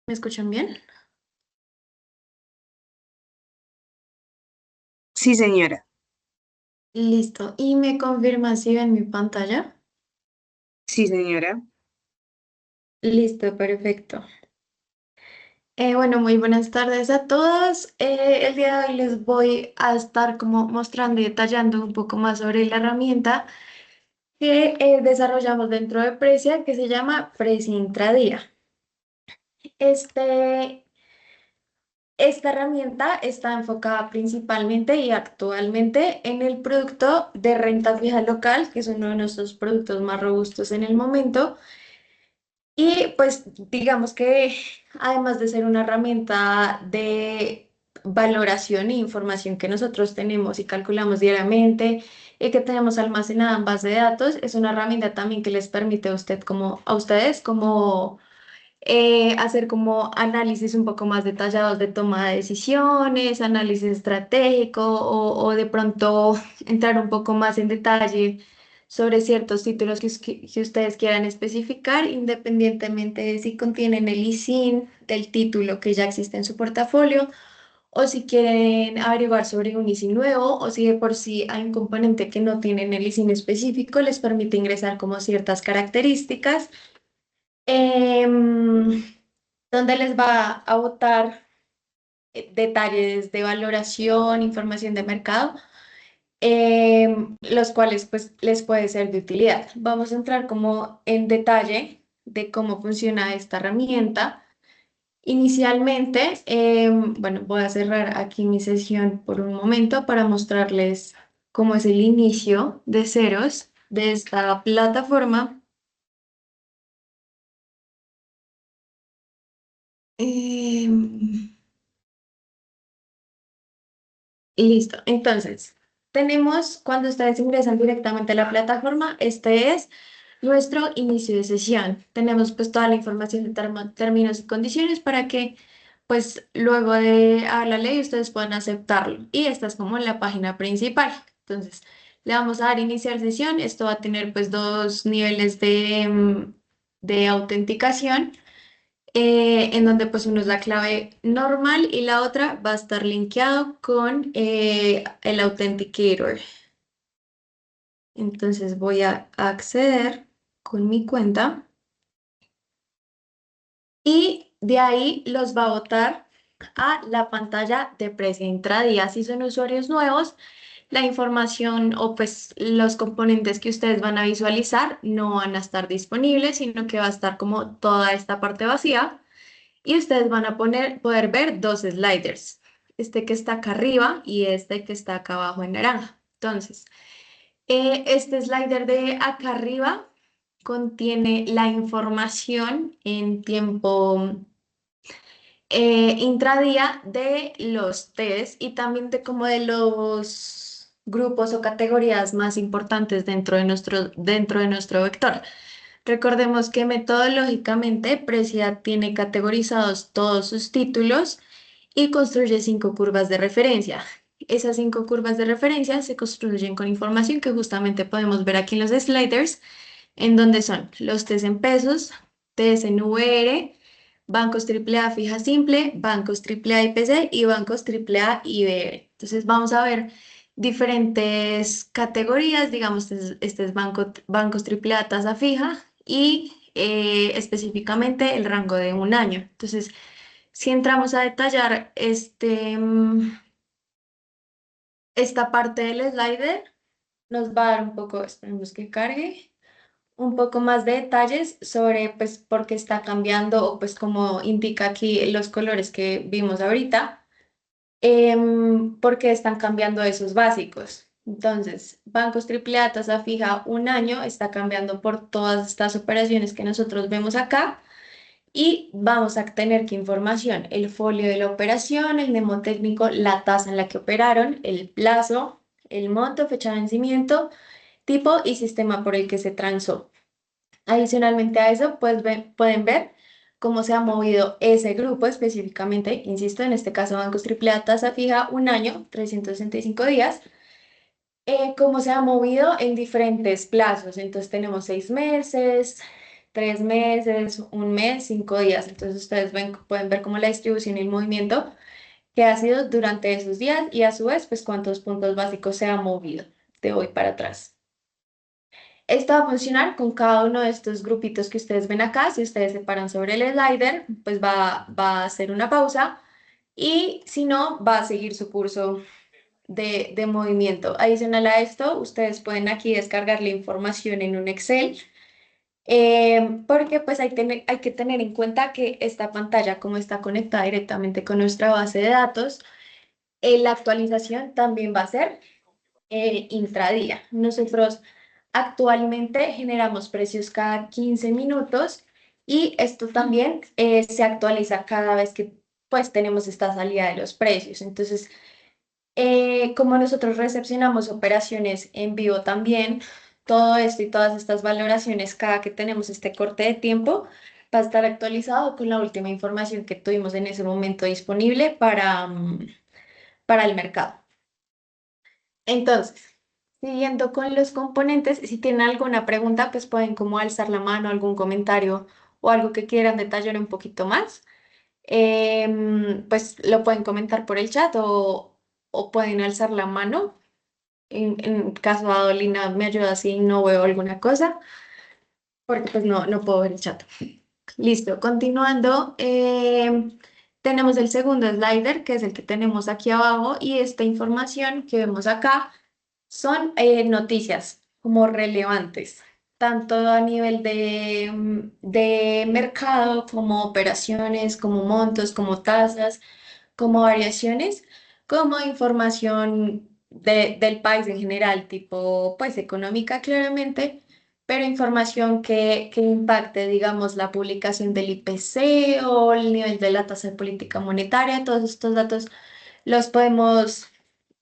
¿Me escuchan bien? Sí, señora. Listo. ¿Y me confirma si ven mi pantalla? Sí, señora. Listo, perfecto. Bueno, muy buenas tardes a todos. El día de hoy les voy a estar como mostrando y detallando un poco más sobre la herramienta que desarrollamos dentro de Precia, que se llama Precia Intradía. Este, esta herramienta está enfocada principalmente y actualmente en el producto de renta fija local, que es uno de nuestros productos más robustos en el momento. Y pues digamos que además de ser una herramienta de valoración e información que nosotros tenemos y calculamos diariamente y que tenemos almacenada en base de datos, es una herramienta también que les permite a usted como a ustedes como hacer como análisis un poco más detallados de toma de decisiones, análisis estratégico o de pronto entrar un poco más en detalle sobre ciertos títulos que ustedes quieran especificar, independientemente de si contienen el ISIN del título que ya existe en su portafolio, o si quieren averiguar sobre un ISIN nuevo, o si de por sí hay un componente que no tienen el ISIN específico, les permite ingresar como ciertas características. em, Donde les va a botar detalles de valoración, información de mercado, los cuales pues les puede ser de utilidad. Vamos a entrar como en detalle de cómo funciona esta herramienta. Inicialmente, bueno, voy a cerrar aquí mi sesión por un momento para mostrarles cómo es el inicio de ceros de esta plataforma. Em, Listo. Entonces, tenemos cuando ustedes ingresan directamente a la plataforma, este es nuestro inicio de sesión. Tenemos pues toda la información de términos y condiciones para que pues luego de a la ley ustedes puedan aceptarlo. Y esta es como la página principal. Entonces, le vamos a dar iniciar sesión. Esto va a tener pues dos niveles de autenticación, en donde pues uno es la clave normal y la otra va a estar linkeado con el Authenticator. Entonces voy a acceder con mi cuenta y de ahí los va a botar a la pantalla de precio intradía. Si son usuarios nuevos, la información o pues los componentes que ustedes van a visualizar no van a estar disponibles, sino que va a estar como toda esta parte vacía. Y ustedes van a poder ver dos sliders, este que está acá arriba y este que está acá abajo en naranja. Entonces, este slider de acá arriba contiene la información en tiempo intradía de los test y también de como de los grupos o categorías más importantes dentro de nuestro vector. Recordemos que metodológicamente Precia tiene categorizados todos sus títulos y construye 5 curvas de referencia. Esas 5 curvas de referencia se construyen con información que justamente podemos ver aquí en los sliders, en donde son los T's en pesos, T's en VR, bancos AAA fija simple, bancos AAA IPC y bancos AAA IBR. Entonces vamos a ver diferentes categorías, digamos, este es bancos AAA tasa fija y específicamente el rango de un año. Entonces, si entramos a detallar esta parte del slider, nos va a dar un poco, esperemos que cargue, un poco más de detalles sobre pues por qué está cambiando o pues como indica aquí los colores que vimos ahorita, por qué están cambiando esos básicos. Entonces, bancos AAA tasa fija un año está cambiando por todas estas operaciones que nosotros vemos acá. Y vamos a tener que información, el folio de la operación, el mnemotécnico, la tasa en la que operaron, el plazo, el monto, fecha de vencimiento, tipo y sistema por el que se transó. Adicionalmente a eso, pues pueden ver cómo se ha movido ese grupo específicamente, insisto, en este caso bancos AAA tasa fija un año, 365 días, cómo se ha movido en diferentes plazos. Entonces tenemos 6 meses, 3 meses, un mes, 5 días. Entonces ustedes pueden ver como la distribución y el movimiento que ha sido durante esos días y a su vez, pues cuántos puntos básicos se ha movido de hoy para atrás. Esto va a funcionar con cada uno de estos grupitos que ustedes ven acá. Si ustedes se paran sobre el slider, pues va a hacer una pausa y si no, va a seguir su curso de movimiento. Adicional a esto, ustedes pueden aquí descargar la información en un Excel, porque pues hay que tener en cuenta que esta pantalla, como está conectada directamente con nuestra base de datos, la actualización también va a ser intradía. Nosotros actualmente generamos precios cada 15 minutos y esto también se actualiza cada vez que pues tenemos esta salida de los precios. Entonces, como nosotros recepcionamos operaciones en vivo también, todo esto y todas estas valoraciones, cada que tenemos este corte de tiempo, va a estar actualizado con la última información que tuvimos en ese momento disponible para el mercado. Entonces, siguiendo con los componentes, si tienen alguna pregunta, pues pueden como alzar la mano, algún comentario o algo que quieran detallar un poquito más. Pues lo pueden comentar por el chat o pueden alzar la mano. En caso dado, Lina me ayuda si no veo alguna cosa, porque pues no puedo ver el chat. Listo, continuando, tenemos el segundo slider, que es el que tenemos aquí abajo, y esta información que vemos acá son noticias como relevantes, tanto a nivel de mercado, como operaciones, como montos, como tasas, como variaciones, como información del país en general, tipo, pues económica claramente, pero información que impacte, digamos, la publicación del IPC o el nivel de la tasa de política monetaria, todos estos datos los podemos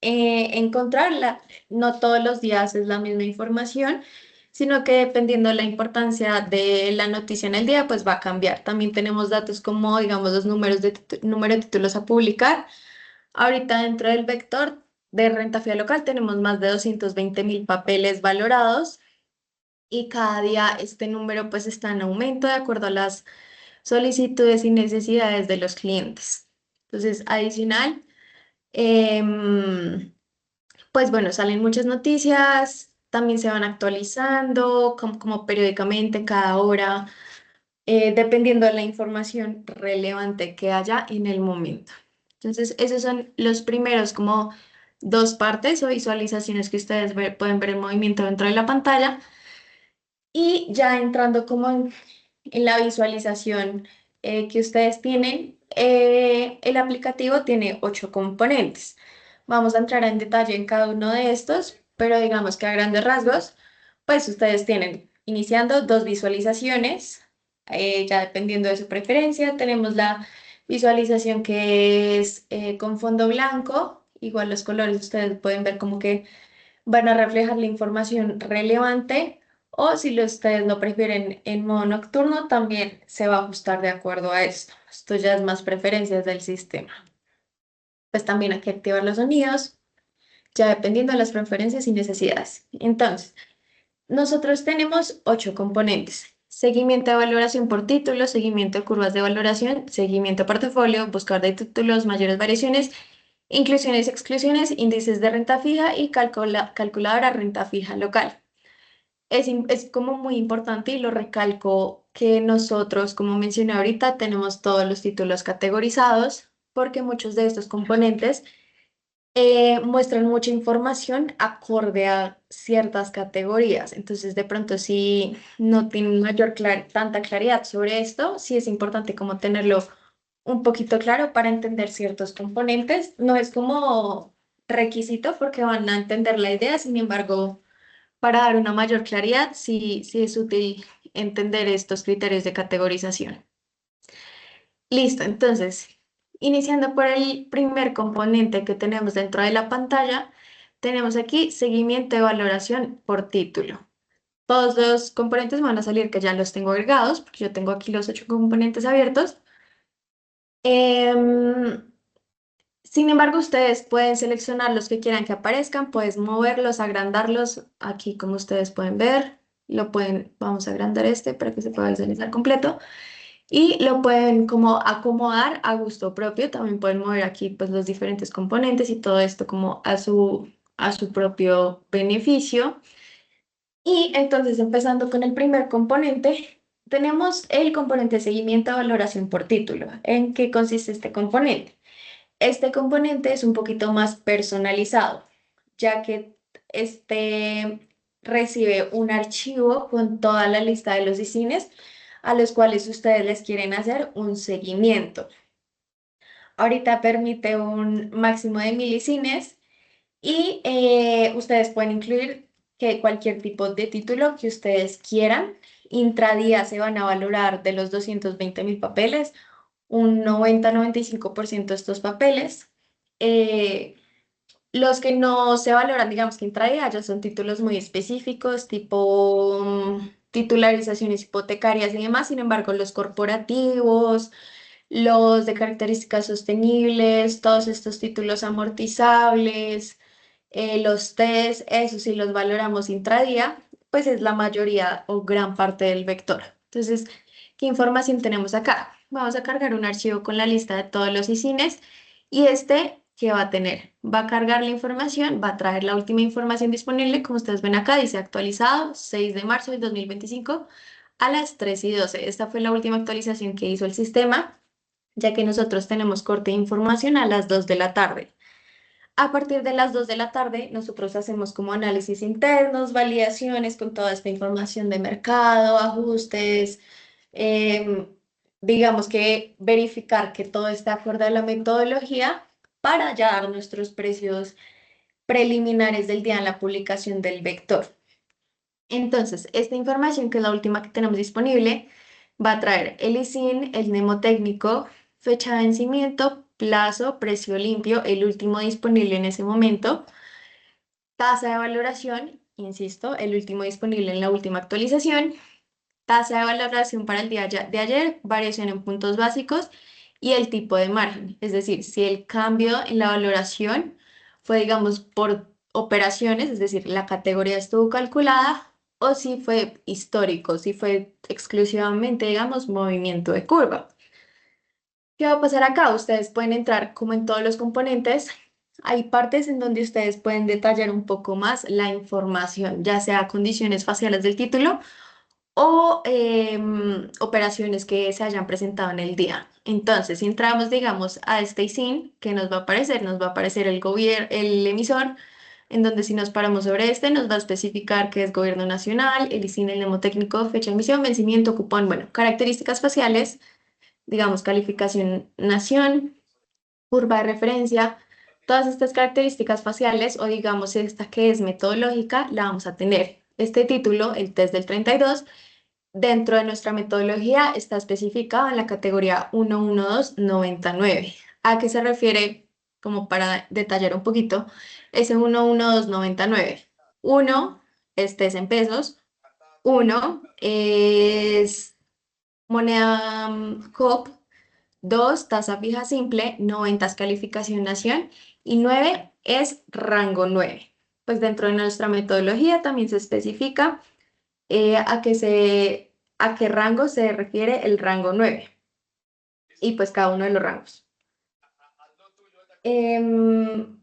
encontrar. No todos los días es la misma información, sino que dependiendo de la importancia de la noticia en el día, pues va a cambiar. También tenemos datos como, digamos, los números número de títulos a publicar. Ahorita dentro del vector de renta fija local tenemos más de 220.000 papeles valorados y cada día este número pues está en aumento de acuerdo a las solicitudes y necesidades de los clientes. Entonces, adicional, em, pues bueno, salen muchas noticias, también se van actualizando como periódicamente, cada hora, dependiendo de la información relevante que haya en el momento. Entonces, esos son los primeros como dos partes o visualizaciones que ustedes pueden ver el movimiento dentro de la pantalla. Y ya entrando como en la visualización que ustedes tienen, el aplicativo tiene 8 componentes. Vamos a entrar en detalle en cada uno de estos, pero digamos que a grandes rasgos, pues ustedes tienen iniciando dos visualizaciones, ya dependiendo de su preferencia. Tenemos la visualización que es con fondo blanco, igual los colores ustedes pueden ver como que van a reflejar la información relevante o si ustedes lo prefieren en modo nocturno, también se va a ajustar de acuerdo a esto. Esto ya es más preferencias del sistema. Pues también hay que activar los sonidos, ya dependiendo de las preferencias y necesidades. Entonces, nosotros tenemos 8 componentes. Seguimiento de valoración por título, seguimiento de curvas de valoración, seguimiento de portafolio, buscar de títulos, mayores variaciones, inclusiones y exclusiones, índices de renta fija y calculadora renta fija local. Es como muy importante y lo recalco que nosotros, como mencioné ahorita, tenemos todos los títulos categorizados porque muchos de estos componentes muestran mucha información acorde a ciertas categorías. Entonces, de pronto, si no tienen tanta claridad sobre esto, sí es importante como tenerlo un poquito claro para entender ciertos componentes. No es como requisito porque van a entender la idea, sin embargo, para dar una mayor claridad, sí es útil entender estos criterios de categorización. Listo, entonces, iniciando por el primer componente que tenemos dentro de la pantalla, tenemos aquí seguimiento de valoración por título. Todos los componentes van a salir que ya los tengo agregados, porque yo tengo aquí los 8 componentes abiertos. Em, Sin embargo, ustedes pueden seleccionar los que quieran que aparezcan, puedes moverlos, agrandarlos aquí como ustedes pueden ver lo pueden, vamos a agrandar este para que se pueda visualizar completo. Y lo pueden como acomodar a gusto propio. También pueden mover aquí pues los diferentes componentes y todo esto como a su propio beneficio. Y entonces empezando con el primer componente, tenemos el componente de seguimiento de valoración por título. ¿En qué consiste este componente? Este componente es un poquito más personalizado, ya que este recibe un archivo con toda la lista de los ISINes a los cuales ustedes les quieren hacer un seguimiento. Ahorita permite un máximo de 1000 ISINes y ustedes pueden incluir que cualquier tipo de título que ustedes quieran. Intradía se van a valorar de los 220.000 papeles, un 90-95% de estos papeles. Eh, los que no se valoran, digamos que intradía, ya son títulos muy específicos, tipo titularizaciones hipotecarias y demás. Sin embargo, los corporativos, los de características sostenibles, todos estos títulos amortizables, los test, eso sí los valoramos intradía, pues es la mayoría o gran parte del vector. Entonces, ¿qué información tenemos acá? Vamos a cargar un archivo con la lista de todos los ISINes y este, ¿qué va a tener? Va a cargar la información, va a traer la última información disponible, como ustedes ven acá, dice actualizado 6 de marzo del 2025 a las 3:12. Esta fue la última actualización que hizo el sistema, ya que nosotros tenemos corte de información a las 2 de la tarde. A partir de las 2 de la tarde, nosotros hacemos como análisis internos, validaciones con toda esta información de mercado, ajustes, em, digamos que verificar que todo está acorde a la metodología para ya dar nuestros precios preliminares del día en la publicación del vector. Entonces, esta información, que es la última que tenemos disponible, va a traer el ISIN, el mnemotécnico, fecha de vencimiento, plazo, precio limpio, el último disponible en ese momento, tasa de valoración, insisto, el último disponible en la última actualización, tasa de valoración para el día de ayer, variación en puntos básicos y el tipo de margen. Es decir, si el cambio en la valoración fue, digamos, por operaciones, es decir, la categoría estuvo calculada, o si fue histórico, si fue exclusivamente, digamos, movimiento de curva. ¿Qué va a pasar acá? Ustedes pueden entrar como en todos los componentes. Hay partes en donde ustedes pueden detallar un poco más la información, ya sea condiciones faciales del título o operaciones que se hayan presentado en el día. Entonces, si entramos, digamos, a este ISIN, ¿qué nos va a aparecer? Nos va a aparecer el gobierno, el emisor, en donde si nos paramos sobre este, nos va a especificar que es gobierno nacional, el ISIN, el mnemotécnico, fecha de emisión, vencimiento, cupón, bueno, características faciales, digamos, calificación nación, curva de referencia. Todas estas características faciales o digamos esta que es metodológica la vamos a tener. Este título, el test del 32, dentro de nuestra metodología está especificado en la categoría 11299. ¿A qué se refiere? Como para detallar un poquito, ese 11299. Uno, este es en pesos. Uno es moneda COP. Dos, tasa fija simple. 90 es calificación nación. Y 9 es rango 9. Pues dentro de nuestra metodología también se especifica a qué rango se refiere el rango 9 y pues cada uno de los rangos.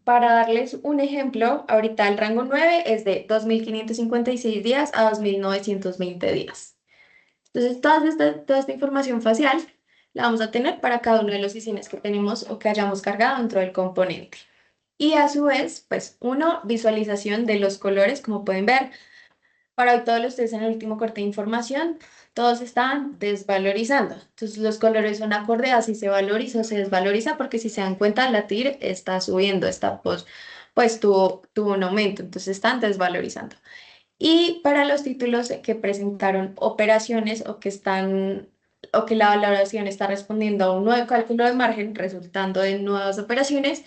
Para darles un ejemplo, ahorita el rango 9 es de 2.556 días a 2.920 días. Entonces, toda esta información facial la vamos a tener para cada uno de los ISINes que tenemos o que hayamos cargado dentro del componente. Y a su vez, pues uno, visualización de los colores, como pueden ver. Para hoy todos ustedes en el último corte de información, todos están desvalorizando. Entonces los colores son acorde a si se valoriza o se desvaloriza, porque si se dan cuenta, la TIR está subiendo, pues tuvo un aumento, entonces están desvalorizando. Y para los títulos que presentaron operaciones o que la valoración está respondiendo a un nuevo cálculo de margen resultando de nuevas operaciones,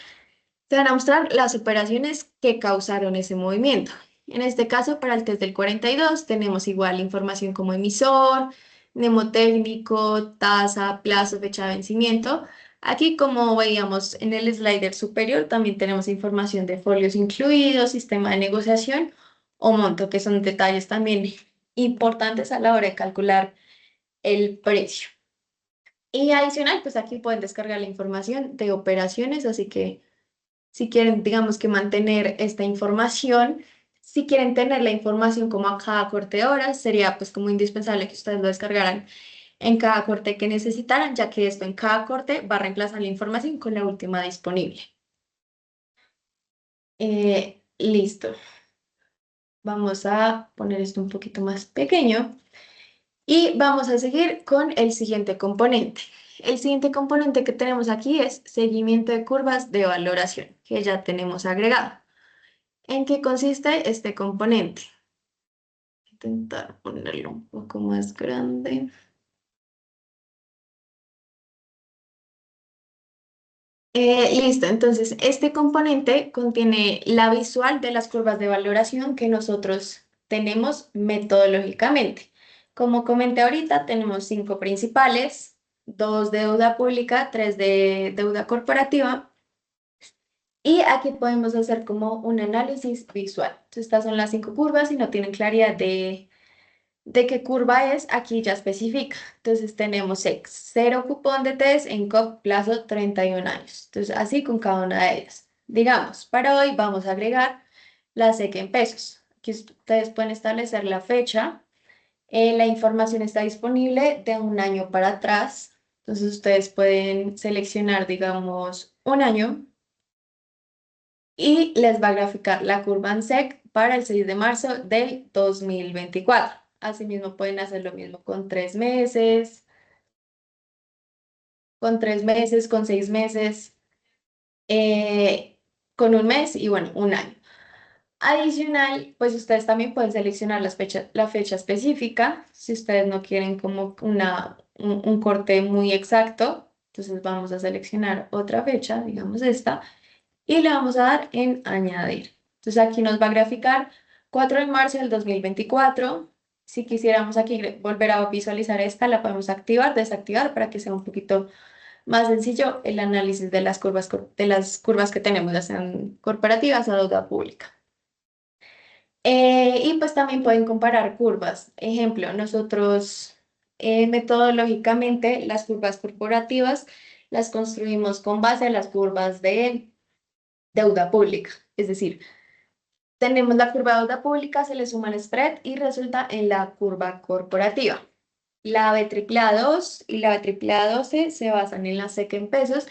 te van a mostrar las operaciones que causaron ese movimiento. En este caso, para el test del 42, tenemos igual información como emisor, mnemotécnico, tasa, plazo, fecha de vencimiento. Aquí, como veíamos en el slider superior, también tenemos información de folios incluidos, sistema de negociación o monto, que son detalles también importantes a la hora de calcular el precio. Y adicional, pues aquí pueden descargar la información de operaciones, así que si quieren, digamos que mantener esta información, si quieren tener la información como a cada corte de horas, sería pues como indispensable que ustedes lo descargaran en cada corte que necesitaran, ya que esto en cada corte va a reemplazar la información con la última disponible. Listo. Vamos a poner esto un poquito más pequeño y vamos a seguir con el siguiente componente. El siguiente componente que tenemos aquí es seguimiento de curvas de valoración, que ya tenemos agregado. ¿En qué consiste este componente? Intentar ponerlo un poco más grande. Listo, entonces este componente contiene la visual de las curvas de valoración que nosotros tenemos metodológicamente. Como comenté ahorita, tenemos cinco principales, dos de deuda pública, tres de deuda corporativa, y aquí podemos hacer como un análisis visual. Entonces, estas son las cinco curvas. Si no tienen claridad de qué curva es, aquí ya especifica. Entonces tenemos cero cupón de test en COP plazo 31 años. Entonces así con cada una de ellas. Digamos, para hoy vamos a agregar la SEC en pesos. Aquí ustedes pueden establecer la fecha. La información está disponible de un año para atrás. Entonces ustedes pueden seleccionar, digamos, un año y les va a graficar la curva en SEC para el 6 de marzo del 2024. Asimismo, pueden hacer lo mismo con 3 meses, con 6 meses, eh, con un mes y bueno, un año. Adicional, pues ustedes también pueden seleccionar la fecha específica si ustedes no quieren como un corte muy exacto. Entonces vamos a seleccionar otra fecha, digamos esta y le vamos a dar en añadir. Entonces aquí nos va a graficar 4 de marzo del 2024. Si quisiéramos aquí volver a visualizar esta, la podemos activar, desactivar para que sea un poquito más sencillo el análisis de las curvas que tenemos, ya sean corporativas o deuda pública. Y pues también pueden comparar curvas. Ejemplo, nosotros metodológicamente las curvas corporativas las construimos con base a las curvas de deuda pública. Es decir, tenemos la curva de deuda pública, se le suma el spread y resulta en la curva corporativa. La B AAA2 y la B AAA12 se basan en la SEC en pesos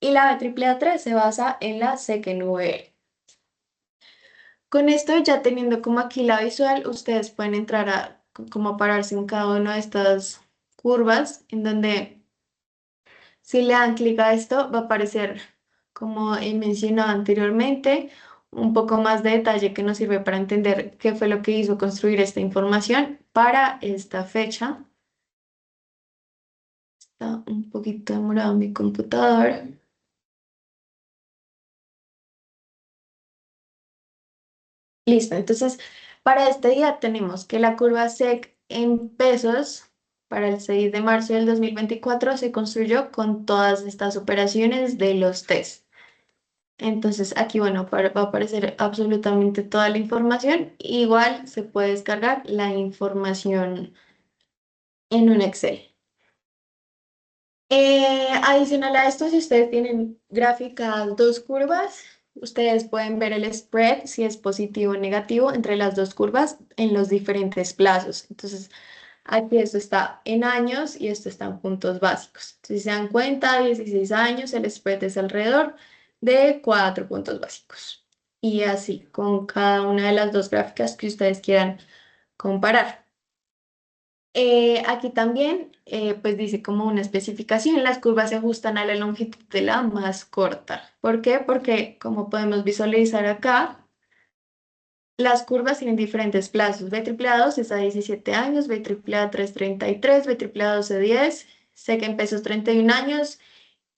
y la B AAA3 se basa en la SEC en VR. Con esto ya teniendo como aquí la visual, ustedes pueden entrar a como pararse en cada una de estas curvas en donde si le dan clic a esto, va a aparecer, como he mencionado anteriormente, un poco más de detalle que nos sirve para entender qué fue lo que hizo construir esta información para esta fecha. Está un poquito demorado mi computador. Listo, entonces para este día tenemos que la curva SEC en pesos para el 6 de marzo del 2024 se construyó con todas estas operaciones de los test. Entonces aquí, bueno, va a aparecer absolutamente toda la información. Igual se puede descargar la información en un Excel. Adicional a esto, si ustedes tienen gráficas dos curvas, ustedes pueden ver el spread, si es positivo o negativo, entre las dos curvas en los diferentes plazos. Entonces, aquí esto está en años y esto está en puntos básicos. Si se dan cuenta, 16 años, el spread es alrededor de 4 puntos básicos. Y así, con cada una de las dos gráficas que ustedes quieran comparar. Aquí también, pues dice como una especificación, las curvas se ajustan a la longitud de la más corta. ¿Por qué? Porque como podemos visualizar acá, las curvas tienen diferentes plazos. B AAA2 es a 17 años, B AAA3 33, B AAA12 10, sé que en pesos 31 años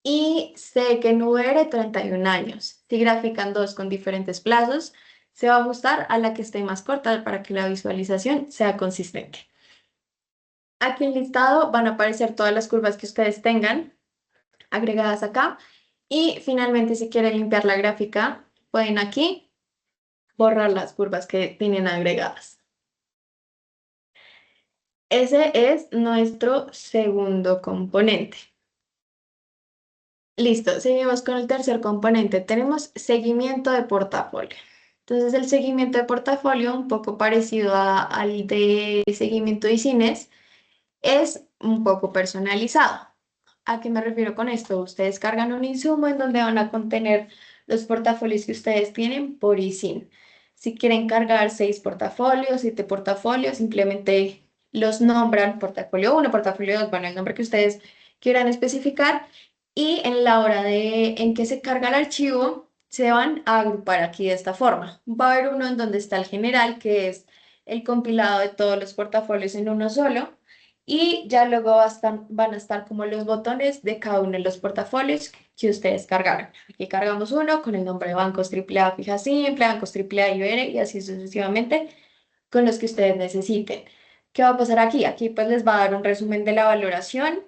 y sé que en VR 31 años. Si grafican dos con diferentes plazos, se va a ajustar a la que esté más corta para que la visualización sea consistente. Aquí en listado van a aparecer todas las curvas que ustedes tengan agregadas acá. Y finalmente, si quieren limpiar la gráfica, pueden aquí borrar las curvas que tienen agregadas. Ese es nuestro segundo componente. Listo, seguimos con el tercer componente. Tenemos seguimiento de portafolio. Entonces, el seguimiento de portafolio, un poco parecido al de seguimiento de cines, es un poco personalizado. ¿A qué me refiero con esto? Ustedes cargan un insumo en donde van a contener los portafolios que ustedes tienen por ISIN. Si quieren cargar 6 portafolios, 7 portafolios, simplemente los nombran portafolio uno, portafolio 2, bueno, el nombre que ustedes quieran especificar. Y en la hora en que se carga el archivo, se van a agrupar aquí de esta forma. Va a haber uno en donde está el general, que es el compilado de todos los portafolios en uno solo. Y ya luego van a estar como los botones de cada uno de los portafolios que ustedes cargaron. Aquí cargamos uno con el nombre de bancos AAA fija simple, bancos AAA Ibere y así sucesivamente con los que ustedes necesiten. ¿Qué va a pasar aquí? Aquí pues les va a dar un resumen de la valoración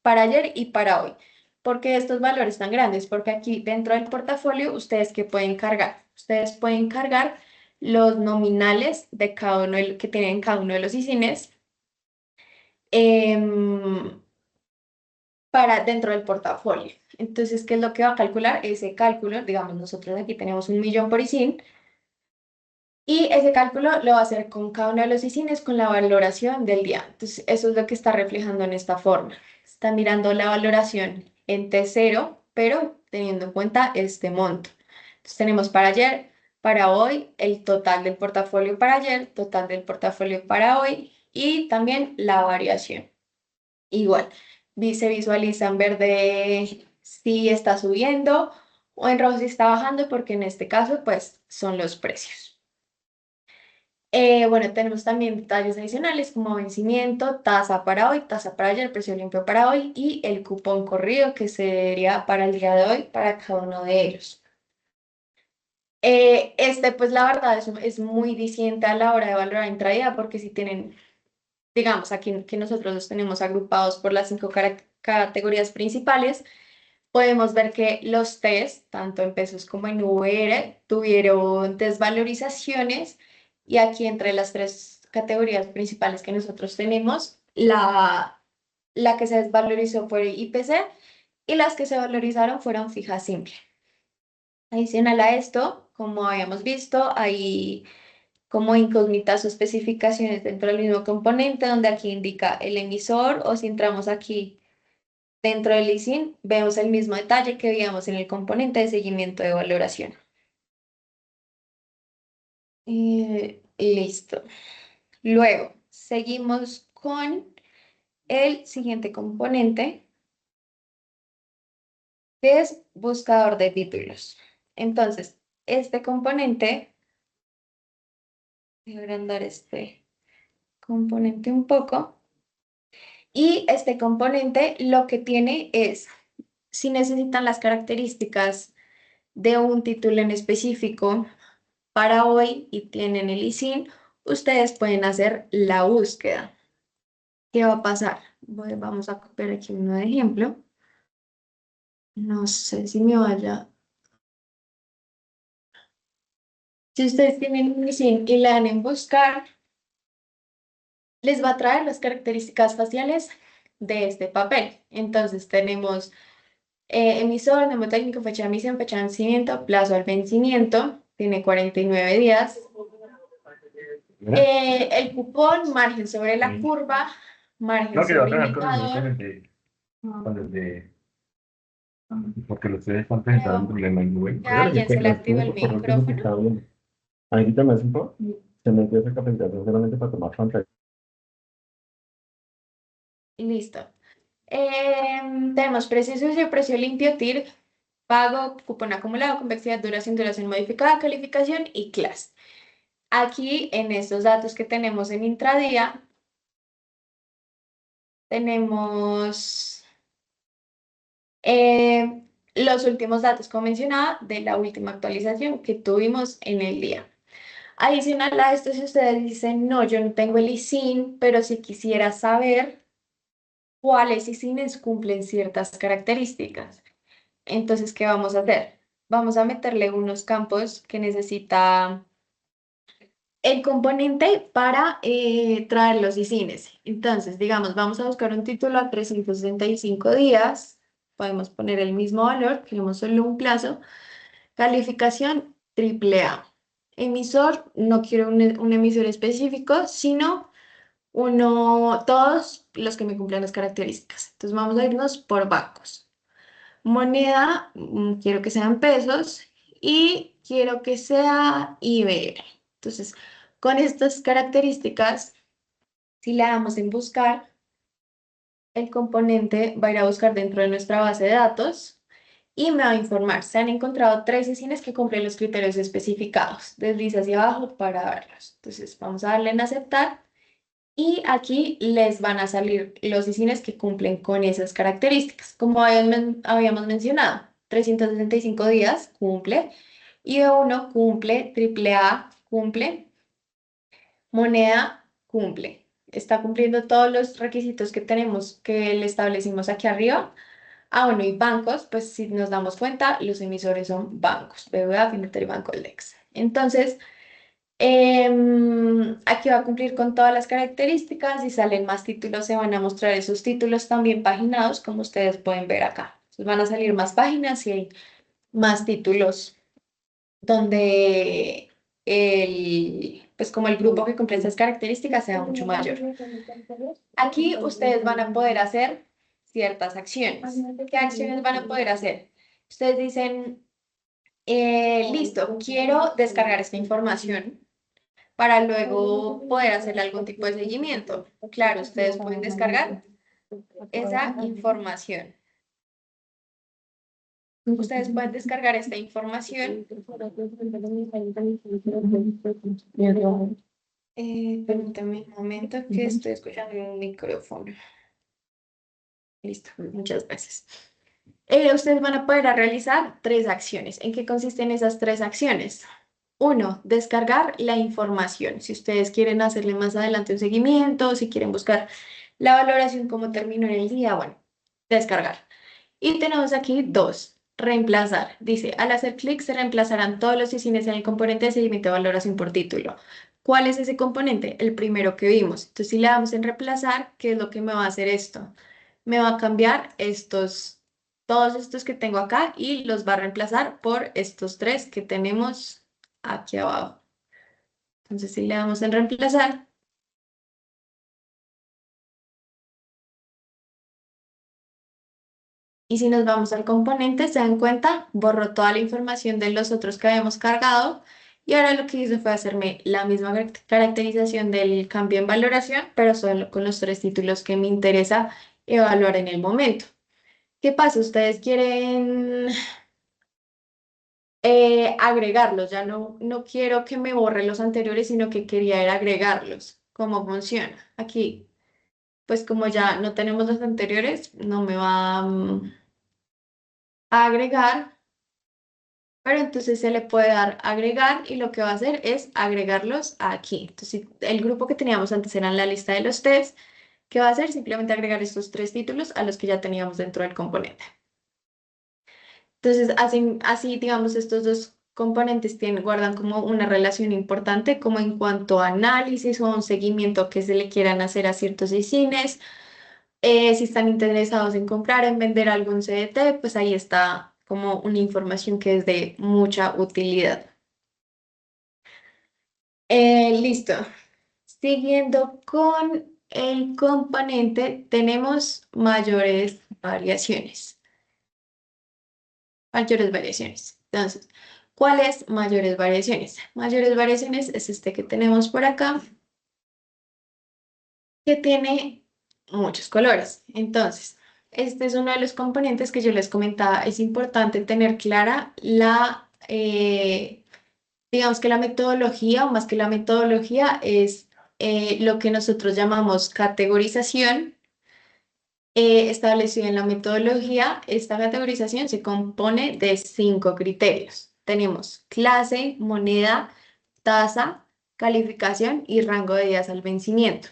para ayer y para hoy. ¿Por qué estos valores tan grandes? Porque aquí dentro del portafolio, ¿ustedes qué pueden cargar? Ustedes pueden cargar los nominales de cada uno que tienen cada uno de los ISINes em, para dentro del portafolio. Entonces, ¿qué es lo que va a calcular? Ese cálculo, digamos, nosotros aquí tenemos 1.000.000 por ISIN y ese cálculo lo va a hacer con cada uno de los ISINes con la valoración del día. Entonces, eso es lo que está reflejando en esta forma. Está mirando la valoración en T0, pero teniendo en cuenta este monto. Entonces, tenemos para ayer, para hoy, el total del portafolio para ayer, total del portafolio para hoy y también la variación. Igual, se visualiza en verde si está subiendo o en rojo si está bajando, porque en este caso, pues, son los precios. Bueno, tenemos también detalles adicionales como vencimiento, tasa para hoy, tasa para ayer, precio limpio para hoy y el cupón corrido que sería para el día de hoy para cada uno de ellos. Pues la verdad es muy diciente a la hora de valorar intradía porque si tienen, digamos, aquí que nosotros los tenemos agrupados por las 5 categorías principales, podemos ver que los test, tanto en pesos como en VR, tuvieron desvalorizaciones y aquí entre las 3 categorías principales que nosotros tenemos, la que se desvalorizó fue IPC y las que se valorizaron fueron fija simple. Adicional a esto, como habíamos visto, hay como incógnitas o especificaciones dentro del mismo componente, donde aquí indica el emisor o si entramos aquí dentro del ISIN vemos el mismo detalle que veíamos en el componente de seguimiento de valoración. Listo. Luego, seguimos con el siguiente componente, que es buscador de títulos. Entonces, este componente, voy a agrandar este componente un poco, y este componente lo que tiene es, si necesitan las características de un título en específico, para hoy y tienen el ISIN, ustedes pueden hacer la búsqueda. ¿Qué va a pasar? Vamos a copiar aquí uno de ejemplo. No sé si me vaya. Si ustedes tienen un ISIN y le dan en buscar, les va a traer las características faciales de este papel. Entonces tenemos emisor, mnemotécnico, fecha de emisión, fecha de vencimiento, plazo al vencimiento, tiene 49 días. El cupón, margen sobre la curva, margen No, que va a sobre trabajar con el mío, indicador. con el de, porque los ustedes están presentando un Creo problema en Google. que a Yo lo alguien se le lo activó estuve el por lo último que micrófono. estaba viendo. Ahorita me supo, se metió esa capacitación solamente para tomar pantalla. Listo. Tenemos precio sucio, precio limpio, TIR, pago, cupón acumulado, convexidad, duración, duración modificada, calificación y clase. Aquí en estos datos que tenemos en intradía, tenemos los últimos datos, como mencionaba, de la última actualización que tuvimos en el día. Adicional a esto, si ustedes dicen, no, yo no tengo el ISIN, pero si quisiera saber cuáles ISINes cumplen ciertas características. Entonces, ¿qué vamos a hacer? Vamos a meterle unos campos que necesita el componente para traer los ISINes. Entonces, digamos, vamos a buscar un título a 365 días. Podemos poner el mismo valor, queremos solo un plazo. Calificación AAA. Emisor, no quiero un emisor específico, sino todos los que me cumplan las características. Entonces vamos a irnos por bancos. Moneda, quiero que sean pesos y quiero que sea IBR. Entonces, con estas características, si le damos en buscar, el componente va a ir a buscar dentro de nuestra base de datos y me va a informar. Se han encontrado 3 ISINes que cumplen los criterios especificados. Desliza hacia abajo para verlos. Entonces, vamos a darle en aceptar. Y aquí les van a salir los ISINes que cumplen con esas características. Como habíamos mencionado, 365 días cumple, IB1 cumple, AAA cumple, moneda cumple. Está cumpliendo todos los requisitos que tenemos, que le establecimos aquí arriba. Ah, bueno, y bancos, pues si nos damos cuenta, los emisores son bancos, BBVA, Finiter y Bancoldex. Entonces, aquí va a cumplir con todas las características y salen más títulos, se van a mostrar esos títulos también paginados, como ustedes pueden ver acá. Entonces van a salir más páginas y hay más títulos donde pues como el grupo que cumple esas características sea mucho mayor. Aquí ustedes van a poder hacer ciertas acciones. ¿Qué acciones van a poder hacer? Ustedes dicen, listo, quiero descargar esta información para luego poder hacer algún tipo de seguimiento. Claro, ustedes pueden descargar esa información. Ustedes pueden descargar esta información. Permítame un momento que estoy escuchando un micrófono. Listo, muchas gracias. Ustedes van a poder realizar 3 acciones. ¿En qué consisten esas 3 acciones? 1, descargar la información. Si ustedes quieren hacerle más adelante un seguimiento, si quieren buscar la valoración, cómo terminó en el día, bueno, descargar. Y tenemos aquí 2, reemplazar. Dice, al hacer clic se reemplazarán todos los ISINes en el componente de seguimiento de valoración por título. ¿Cuál es ese componente? El primero que vimos. Entonces, si le damos en reemplazar, ¿qué es lo que me va a hacer esto? Me va a cambiar todos estos que tengo acá y los va a reemplazar por estos 3 que tenemos aquí abajo. Entonces, si le damos en reemplazar, y si nos vamos al componente, se dan cuenta, borró toda la información de los otros que habíamos cargado y ahora lo que hizo fue hacerme la misma caracterización del cambio en valoración, pero solo con los 3 títulos que me interesa evaluar en el momento. ¿Qué pasa? Ustedes quieren agregarlos, ya no quiero que me borre los anteriores, sino que quería era agregarlos. ¿Cómo funciona? Aquí, pues como ya no tenemos los anteriores, no me va a agregar, pero entonces se le puede dar agregar y lo que va a hacer es agregarlos aquí. Entonces, si el grupo que teníamos antes era en la lista de los test, ¿qué va a hacer? Simplemente agregar estos 3 títulos a los que ya teníamos dentro del componente. Entonces, así, digamos, estos 2 componentes guardan como una relación importante, como en cuanto a análisis o a un seguimiento que se le quieran hacer a ciertos ISINes. Si están interesados en comprar, en vender algún CDT, pues ahí está como una información que es de mucha utilidad. Listo. Siguiendo con el componente, tenemos mayores variaciones. Mayores variaciones. Entonces, ¿cuáles mayores variaciones? Mayores variaciones es este que tenemos por acá, que tiene muchos colores. Entonces, este es uno de los componentes que yo les comentaba. Es importante tener clara digamos que la metodología, o más que la metodología, es lo que nosotros llamamos categorización. Establecido en la metodología, esta categorización se compone de 5 criterios. Tenemos clase, moneda, tasa, calificación y rango de días al vencimiento.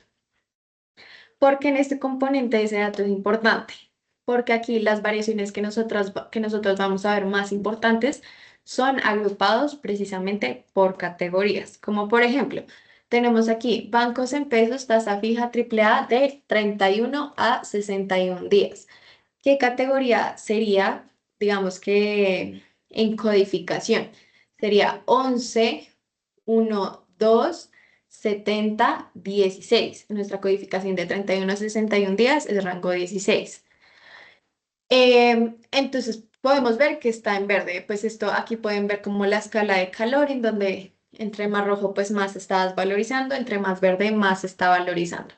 Porque en este componente ese dato es importante, porque aquí las variaciones que nosotros vamos a ver más importantes son agrupados precisamente por categorías, como por ejemplo, tenemos aquí bancos en pesos, tasa fija AAA de 31 a 61 días. ¿Qué categoría sería, digamos que en codificación? Sería 11, 1, 2, 70, 16. Nuestra codificación de 31 a 61 días es rango 16. Entonces podemos ver que está en verde. Pues esto aquí pueden ver como la escala de calor en donde entre más rojo pues más está desvalorizando, entre más verde más está valorizando.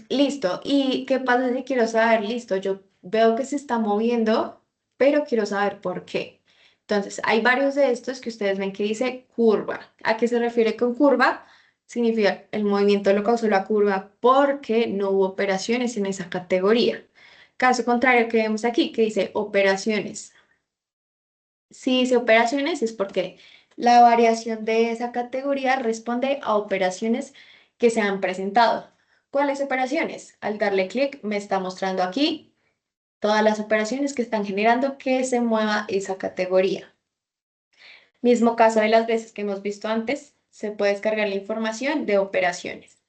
Listo. ¿Y qué pasa si quiero saber? Listo, yo veo que se está moviendo, pero quiero saber por qué. Entonces, hay varios de estos que ustedes ven que dice curva. ¿A qué se refiere con curva? Significa el movimiento lo causó la curva porque no hubo operaciones en esa categoría. Caso contrario que vemos aquí, que dice operaciones. Si dice operaciones es porque la variación de esa categoría responde a operaciones que se han presentado. ¿Cuáles operaciones? Al darle clic me está mostrando aquí todas las operaciones que están generando que se mueva esa categoría. Mismo caso de las veces que hemos visto antes, se puede descargar la información de operaciones.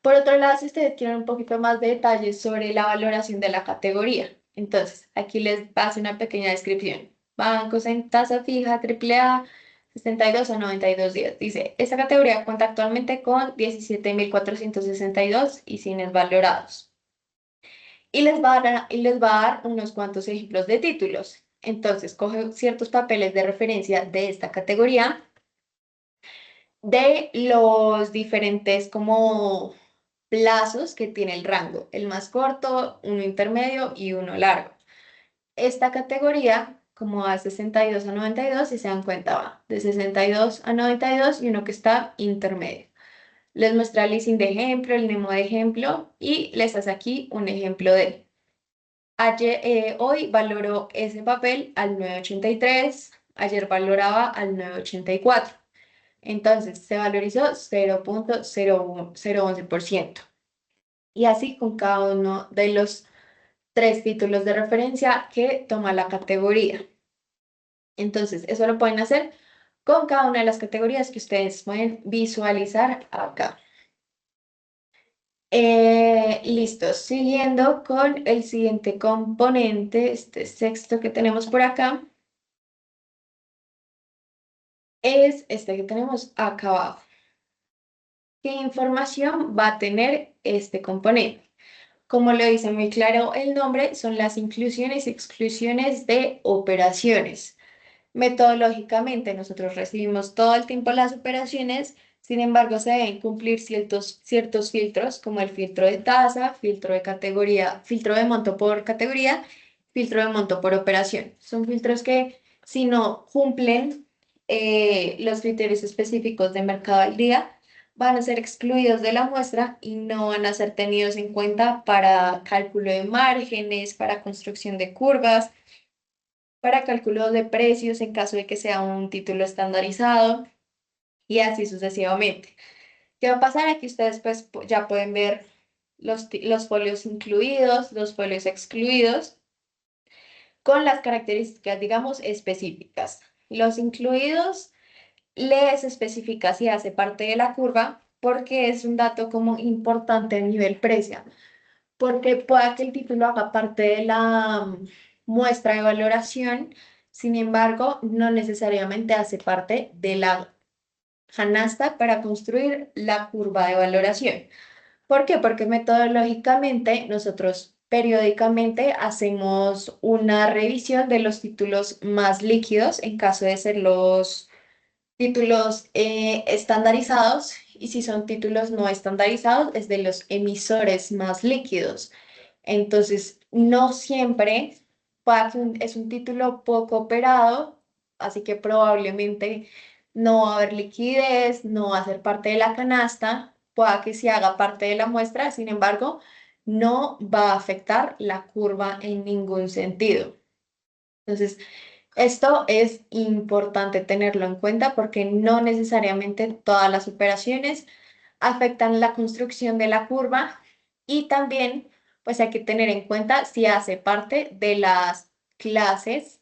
Por otro lado, si ustedes quieren un poquito más de detalles sobre la valoración de la categoría, entonces aquí les paso una pequeña descripción. Bancos en tasa fija, AAA, 62 a 92 días. Dice, esta categoría cuenta actualmente con 17.462 y cines valorados. Y les va a dar unos cuantos ejemplos de títulos. Entonces, coge ciertos papeles de referencia de esta categoría, de los diferentes como plazos que tiene el rango, el más corto, uno intermedio y uno largo. Esta categoría, como va 62 a 92, si se dan cuenta, va de 62 a 92 y uno que está intermedio. Les muestra el leasing de ejemplo, el Nemo de ejemplo y les hace aquí un ejemplo de hoy valoró ese papel al 9.83, ayer valoraba al 9.84. Entonces se valorizó 0.011%. Y así con cada uno de los tres títulos de referencia que toma la categoría. Entonces, eso lo pueden hacer con cada una de las categorías que ustedes pueden visualizar acá. Listo, siguiendo con el siguiente componente, este sexto que tenemos por acá, es este que tenemos acá abajo. ¿Qué información va a tener este componente? Como lo dice muy claro el nombre, son las inclusiones y exclusiones de operaciones. Metodológicamente, nosotros recibimos todo el tiempo las operaciones, sin embargo, se deben cumplir ciertos filtros, como el filtro de tasa, filtro de categoría, filtro de monto por categoría, filtro de monto por operación. Son filtros que, si no cumplen los criterios específicos de mercado al día, van a ser excluidos de la muestra y no van a ser tenidos en cuenta para cálculo de márgenes, para construcción de curvas, para cálculo de precios en caso de que sea un título estandarizado y así sucesivamente. ¿Qué va a pasar? Aquí ustedes pues ya pueden ver los folios incluidos, los folios excluidos, con las características, digamos, específicas. Los incluidos les especifica si hace parte de la curva porque es un dato como importante a nivel precio, porque pueda que el título haga parte de la muestra de valoración, sin embargo, no necesariamente hace parte de la canasta para construir la curva de valoración. ¿Por qué? Porque metodológicamente nosotros periódicamente hacemos una revisión de los títulos más líquidos en caso de ser los títulos estandarizados, y si son títulos no estandarizados es de los emisores más líquidos. Entonces, no siempre es un título poco operado, así que probablemente no va a haber liquidez, no va a ser parte de la canasta, pueda que se haga parte de la muestra, sin embargo, no va a afectar la curva en ningún sentido. Entonces, esto es importante tenerlo en cuenta porque no necesariamente todas las operaciones afectan la construcción de la curva y también pues hay que tener en cuenta si hace parte de las clases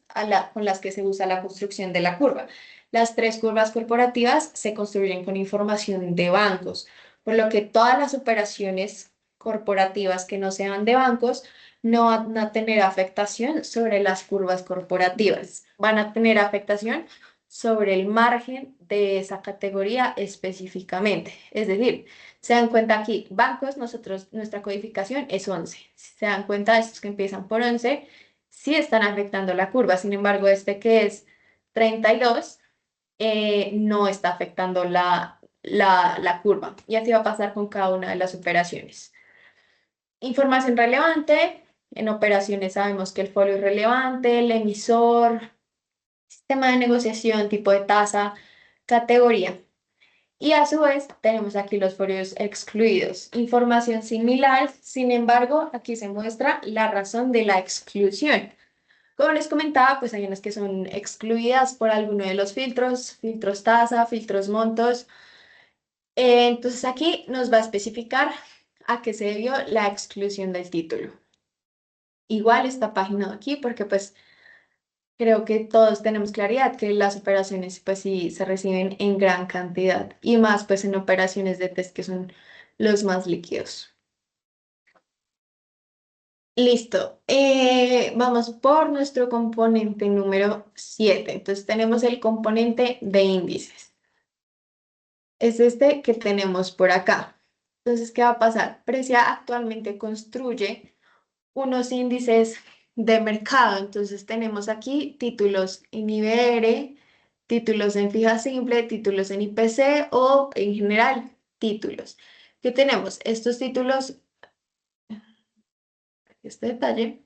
con las que se usa la construcción de la curva. Las tres curvas corporativas se construyen con información de bancos, por lo que todas las operaciones corporativas que no sean de bancos no van a tener afectación sobre las curvas corporativas, van a tener afectación sobre el margen de esa categoría específicamente. Es decir, se dan cuenta aquí, bancos, nuestra codificación es 11. Si se dan cuenta, estos que empiezan por 11 sí están afectando la curva. Sin embargo, este que es 32 no está afectando la curva. Y así va a pasar con cada una de las operaciones. Información relevante. En operaciones sabemos que el folio es relevante, el emisor, sistema de negociación, tipo de tasa, categoría. Y a su vez tenemos aquí los folios excluidos. Información similar, sin embargo, aquí se muestra la razón de la exclusión. Como les comentaba, pues hay unas que son excluidas por alguno de los filtros, filtros tasa, filtros montos. Entonces aquí nos va a especificar a qué se debió la exclusión del título. Igual está paginado aquí porque pues creo que todos tenemos claridad que las operaciones pues sí se reciben en gran cantidad y más pues en operaciones de test que son los más líquidos. Listo. Vamos por nuestro componente número 7. Entonces tenemos el componente de índices. Es este que tenemos por acá. Entonces, ¿qué va a pasar? Precia actualmente construye unos índices de mercado. Entonces tenemos aquí títulos en IBR, títulos en fija simple, títulos en IPC o en general títulos. ¿Qué tenemos? Estos títulos, este detalle.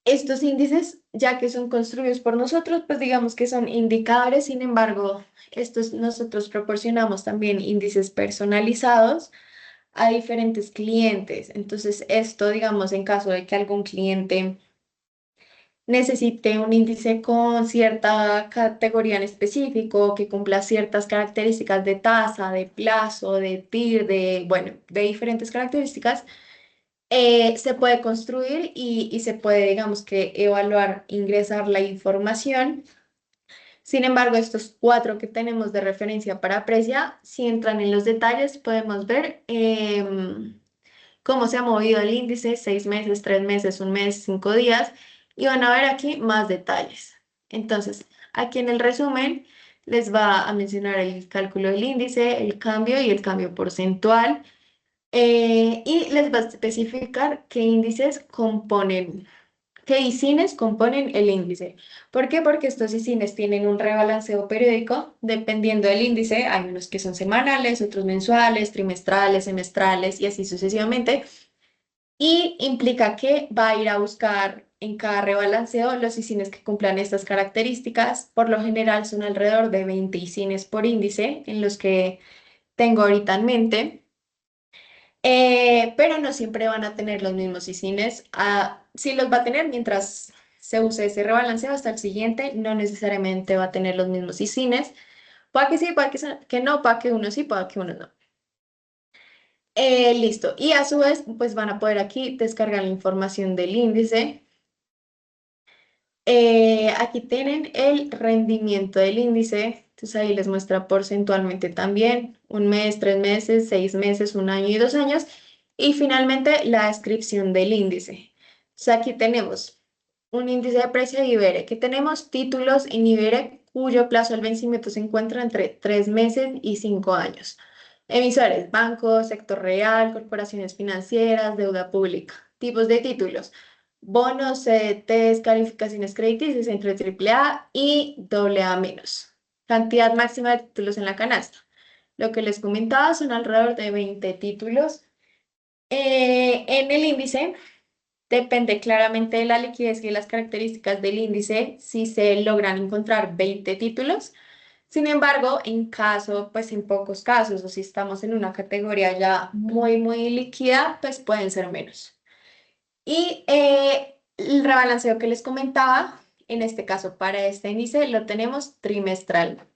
Estos índices, ya que son construidos por nosotros, pues digamos que son indicadores, sin embargo, nosotros proporcionamos también índices personalizados a diferentes clientes. Entonces, esto, digamos, en caso de que algún cliente necesite un índice con cierta categoría en específico, que cumpla ciertas características de tasa, de plazo, de TIR, bueno, de diferentes características se puede construir y se puede, digamos que, evaluar, ingresar la información. Sin embargo, estos cuatro que tenemos de referencia para Precia, si entran en los detalles, podemos ver cómo se ha movido el índice, 6 meses, 3 meses, un mes, 5 días, y van a ver aquí más detalles. Entonces, aquí en el resumen les va a mencionar el cálculo del índice, el cambio y el cambio porcentual y les va a especificar qué índices componen, qué ICINES componen el índice. ¿Por qué? Porque estos ICINES tienen un rebalanceo periódico dependiendo del índice. Hay unos que son semanales, otros mensuales, trimestrales, semestrales y así sucesivamente. Y implica que va a ir a buscar en cada rebalanceo los ICINES que cumplan estas características. Por lo general son alrededor de 20 ICINES por índice en los que tengo ahorita en mente. Pero no siempre van a tener los mismos ICINES. Sí los va a tener mientras se use ese rebalanceo hasta el siguiente, no necesariamente va a tener los mismos ICINES. Puede que sí, puede que no, puede que uno sí, puede que uno no. Listo. Y a su vez, pues van a poder aquí descargar la información del índice. Aquí tienen el rendimiento del índice. Entonces ahí les muestra porcentualmente también, un mes, 3 meses, 6 meses, un año y 2 años. Y finalmente la descripción del índice. Entonces aquí tenemos un índice de precio de Ibere, que tenemos títulos en Ibere cuyo plazo de vencimiento se encuentra entre 3 meses y 5 años. Emisores, bancos, sector real, corporaciones financieras, deuda pública. Tipos de títulos bonos, CDTs, calificaciones crediticias entre AAA y AA-. Cantidad máxima de títulos en la canasta. Lo que les comentaba son alrededor de 20 títulos. En el índice depende claramente de la liquidez y de las características del índice si se logran encontrar 20 títulos. Sin embargo, en caso, pues en pocos casos, o si estamos en una categoría ya muy, muy líquida, pues pueden ser menos. Y el rebalanceo que les comentaba, en este caso para este índice, lo tenemos trimestral.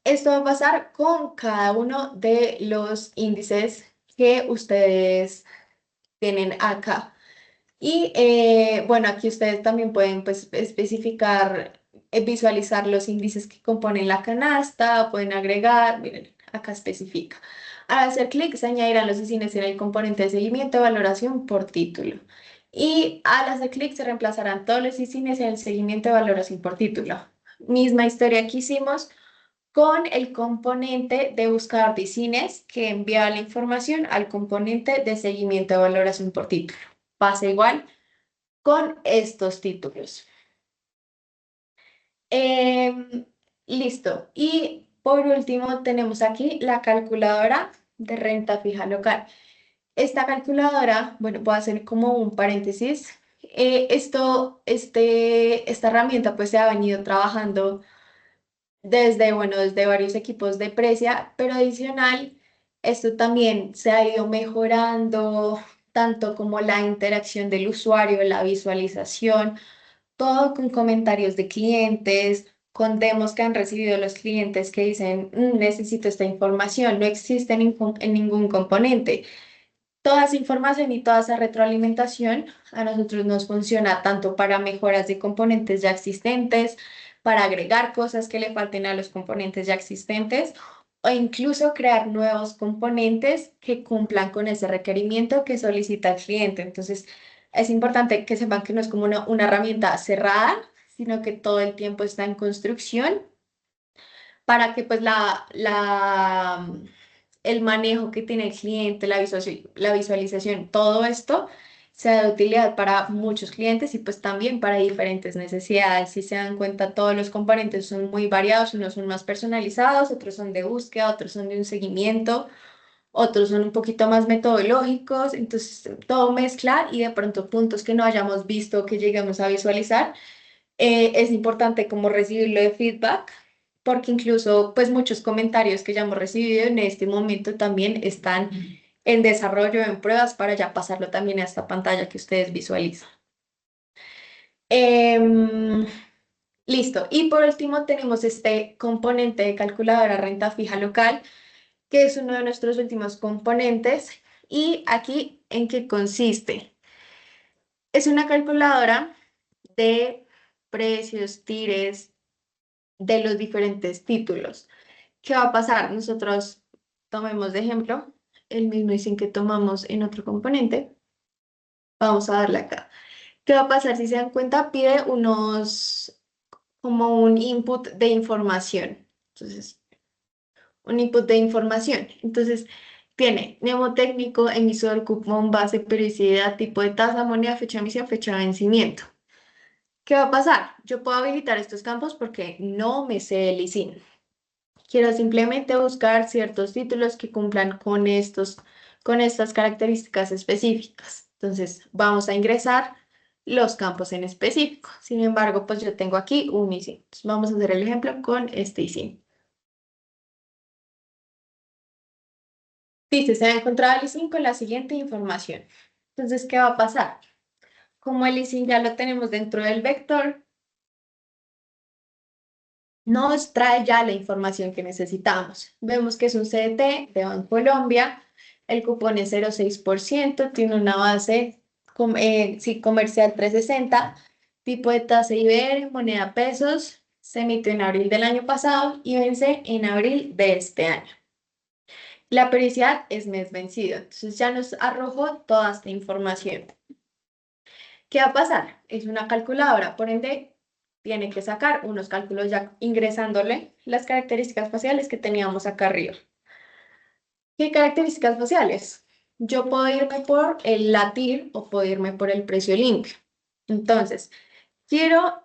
Esto va a pasar con cada uno de los índices que ustedes tienen acá. Y bueno, aquí ustedes también pueden pues, especificar, visualizar los índices que componen la canasta, pueden agregar, miren, acá especifica. Al hacer clic se añadirán los ISINes en el componente de seguimiento de valoración por título. Y al hacer clic se reemplazarán todos los ISINes en el seguimiento de valoración por título. Misma historia que hicimos con el componente de buscador de ISINes que envía la información al componente de seguimiento de valoración por título. Pasa igual con estos títulos. Em, Listo. Y por último tenemos aquí la calculadora de renta fija local. Esta calculadora, bueno, voy a hacer como un paréntesis. Esta herramienta pues se ha venido trabajando desde, bueno, desde varios equipos de Precia, pero adicional, esto también se ha ido mejorando, tanto como la interacción del usuario, la visualización, todo con comentarios de clientes, con demos que han recibido los clientes que dicen, "Mm, necesito esta información, no existe en ningún componente". Toda esa información y toda esa retroalimentación a nosotros nos funciona tanto para mejoras de componentes ya existentes, para agregar cosas que le falten a los componentes ya existentes o incluso crear nuevos componentes que cumplan con ese requerimiento que solicita el cliente. Entonces, es importante que sepan que no es como una herramienta cerrada, sino que todo el tiempo está en construcción para que pues el manejo que tiene el cliente, la visualización, todo esto sea de utilidad para muchos clientes y pues también para diferentes necesidades. Si se dan cuenta, todos los componentes son muy variados, unos son más personalizados, otros son de búsqueda, otros son de un seguimiento, otros son un poquito más metodológicos, entonces todo mezcla y de pronto puntos que no hayamos visto, que lleguemos a visualizar es importante como recibirlo de feedback, porque incluso pues muchos comentarios que ya hemos recibido en este momento también están en desarrollo, en pruebas para ya pasarlo también a esta pantalla que ustedes visualizan. Em, Listo. Y por último tenemos este componente de calculadora renta fija local, que es uno de nuestros últimos componentes. ¿Y aquí en qué consiste? Es una calculadora de precios, tires, de los diferentes títulos. ¿Qué va a pasar? Nosotros tomemos de ejemplo el mismo ISIN que tomamos en otro componente. Vamos a darle acá. ¿Qué va a pasar? Si se dan cuenta, pide como un input de información. Entonces, un input de información. Entonces, tiene mnemotécnico, emisor, cupón, base, periodicidad, tipo de tasa, moneda, fecha de emisión, fecha de vencimiento. ¿Qué va a pasar? Yo puedo habilitar estos campos porque no me sé el ISIN. Quiero simplemente buscar ciertos títulos que cumplan con estas características específicas. Entonces, vamos a ingresar los campos en específico. Sin embargo, pues yo tengo aquí un ISIN. Entonces, vamos a hacer el ejemplo con este ISIN. Dice, se ha encontrado el ISIN con la siguiente información. Entonces, ¿qué va a pasar? Como el ISIN ya lo tenemos dentro del vector, nos trae ya la información que necesitamos. Vemos que es un CDT de Bancolombia, el cupón es 0,6%, tiene una base sí, comercial 360, tipo de tasa IBR, moneda pesos, se emitió en abril del año pasado y vence en abril de este año. La periodicidad es mes vencido, entonces ya nos arrojó toda esta información. ¿Qué va a pasar? Es una calculadora, por ende, tiene que sacar unos cálculos ya ingresándole las características faciales que teníamos acá arriba. ¿Qué características faciales? Yo puedo irme por el latir o puedo irme por el precio limpio. Entonces, quiero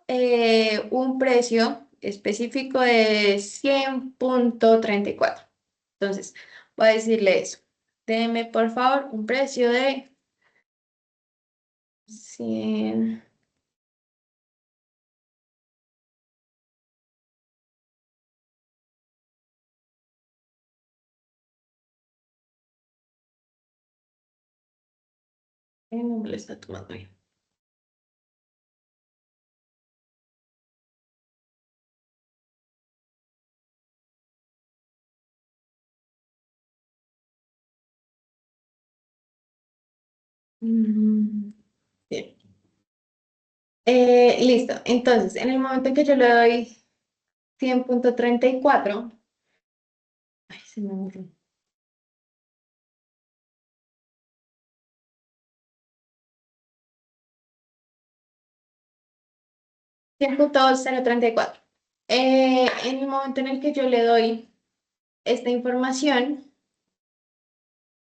un precio específico de 100,34. Entonces, voy a decirle eso. Deme, por favor, un precio de 100. No me lo está tomando bien. Mm, Bien. Listo. Entonces, en el momento en que yo le doy 100.34, ay, se me borró. 100.034. En el momento en el que yo le doy esta información,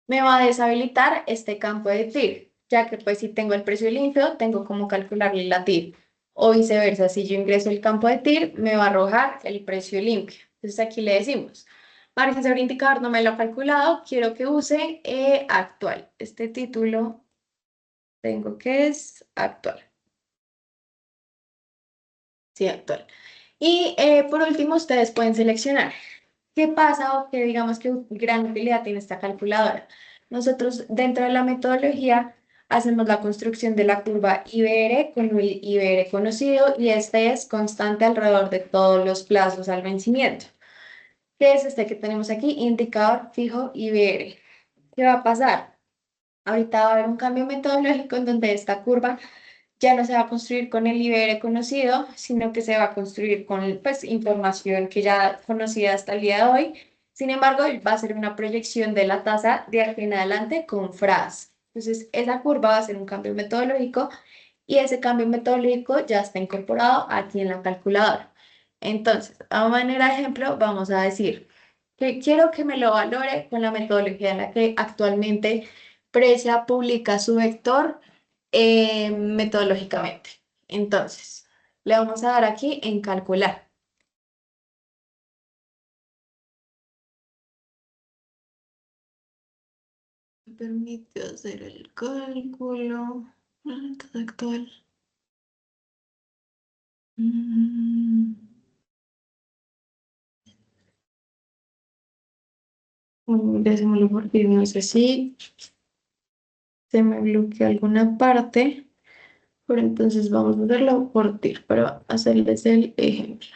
me va a deshabilitar este campo de TIR, ya que pues si tengo el precio limpio, tengo como calcularle la TIR. O viceversa, si yo ingreso el campo de TIR, me va a arrojar el precio limpio. Entonces aquí le decimos, margen sobre indicador no me lo ha calculado, quiero que use actual. Este título tengo que es actual. Sí, actual. Y por último, ustedes pueden seleccionar. ¿Qué pasa o qué digamos que gran utilidad tiene esta calculadora? Nosotros dentro de la metodología hacemos la construcción de la curva IBR con el IBR conocido y este es constante alrededor de todos los plazos al vencimiento. ¿Qué es este que tenemos aquí? Indicador fijo IBR. ¿Qué va a pasar? Ahorita va a haber un cambio metodológico en donde esta curva ya no se va a construir con el IBR conocido, sino que se va a construir con pues, información que ya conocida hasta el día de hoy. Sin embargo, va a ser una proyección de la tasa de aquí en adelante con FRAS. Entonces, esa curva va a ser un cambio metodológico y ese cambio metodológico ya está incorporado aquí en la calculadora. Entonces, a manera de ejemplo, vamos a decir que quiero que me lo valore con la metodología en la que actualmente Precia publica su vector metodológicamente. Entonces, le vamos a dar aquí en calcular. Me permite hacer el cálculo. Tasa actual. Mm, Décimelo por ti, no sé si se me bloquea alguna parte, pero entonces vamos a hacerlo por TIR para hacerles el ejemplo.